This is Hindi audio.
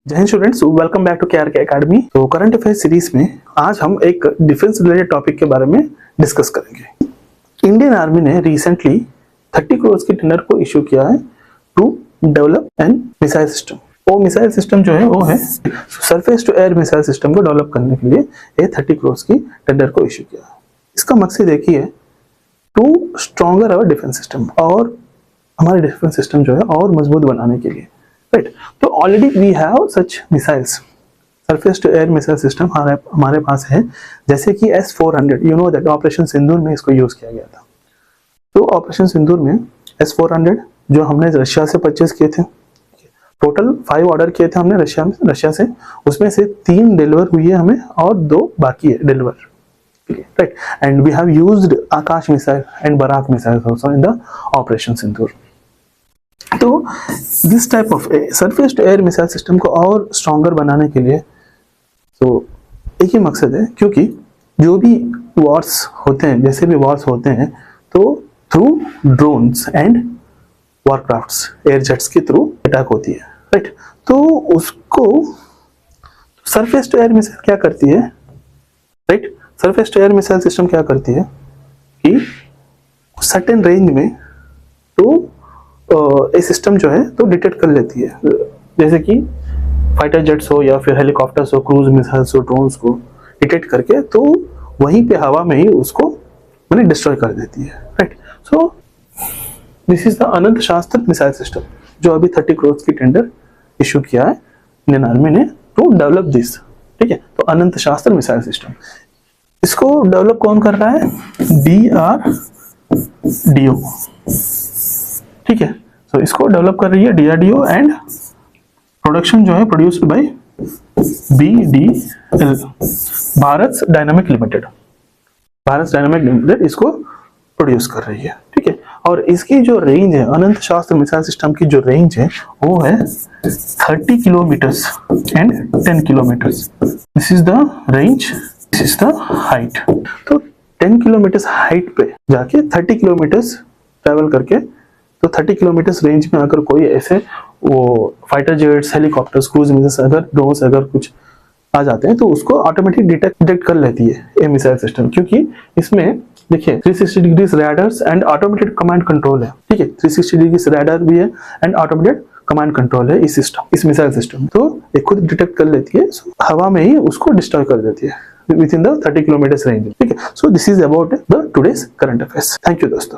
जय Hind students, welcome back to KRK academy. तो करंट अफेयर सीरीज में आज हम एक डिफेंस रिलेटेड टॉपिक के बारे में डिस्कस करेंगे। इंडियन आर्मी ने रिसेंटली 30 करोड़ की टेंडर को इश्यू किया है to develop an missile system. वो मिसाइल सिस्टम जो है वो है surface to air missile system को डेवलप करने के लिए ये 30 करोड़ की टेंडर को इश्यू किया है। इसका मकसद देखिए to stronger our defence system, और हमारे डिफेंस सिस्टम जो है और मजबूत बनाने के लिए, राइट। तो already we have such missiles, surface to air missile system हमारे पास है, जैसे कि S-400। You know that operation Sindoor में इसको यूज किया गया था। तो ऑपरेशन सिंदूर में S-400 जो हमने रशिया से परचेज किए थे, टोटल 5 ऑर्डर किए थे हमने रशिया से, उसमें से 3 डिलीवर हुई है हमें और 2 बाकी है deliver, right. And we have used Akash missile and Barak missile also in the operation Sindoor. तो this type of surface to air missile system को और स्ट्रॉन्गर बनाने के लिए तो एक ही मकसद है, क्योंकि जो भी वॉर्स होते हैं, जैसे भी वॉर्स होते हैं, तो through drones and warcrafts, air jets के थ्रू अटैक होती है, राइट। तो उसको सरफेस टू एयर मिसाइल क्या करती है, right. Surface to air missile system क्या करती है कि सर्टेन रेंज में तो ये सिस्टम जो है तो डिटेक्ट कर लेती है, जैसे कि फाइटर जेट्स हो या फिर हेलीकॉप्टर्स हो, क्रूज मिसाइल्स हो, ड्रोन्स को डिटेक्ट करके तो वहीं पे हवा में ही उसको मैंने डिस्ट्रॉय कर देती है, right. So this is the Anant Shastra missile system जो अभी 30 करोड़ की टेंडर इश्यू किया है इंडियन आर्मी ने टू डेवलप दिस, ठीक है। तो अनंत शास्त्र मिसाइल सिस्टम, इसको डेवलप कौन कर रहा है? DRDO, ठीक है। तो इसको डेवलप कर रही है DRDO एंड प्रोडक्शन जो है produced by BDL, Bharat dynamic limited. Bharat dynamic limited इसको प्रोड्यूस कर रही है, ठीक है। और इसकी जो रेंज है, अनंत शास्त्र मिसाइल सिस्टम की जो रेंज है वो है 30 kilometres and 10 kilometres. This is the range, this is the height. तो 10 किलोमीटर्स हाइट पे जाके 30 किलोमीटर्स ट्रेवल करके, तो 30 किलोमीटर्स रेंज में अगर कोई ऐसे वो fighter jets, helicopters, cruise missiles, अगर ड्रोन्स अगर कुछ आ जाते हैं तो उसको ऑटोमेटिक डिटेक्ट कर लेती है ये मिसाइल सिस्टम, क्योंकि इसमें देखिए 360 degrees radars and automated command control है, ठीक है। 360 डिग्रीज रैडर भी है एंड ऑटोमेटेड कमांड कंट्रोल है इस सिस्टम, इस मिसाइल सिस्टम। तो ये खुद डिटेक्ट कर लेती है, हवा में ही उसको डिस्ट्रॉय कर देती है with in the 30 kilometres range, ठीक है। सो this is about the today's current affairs. Thank you दोस्तों।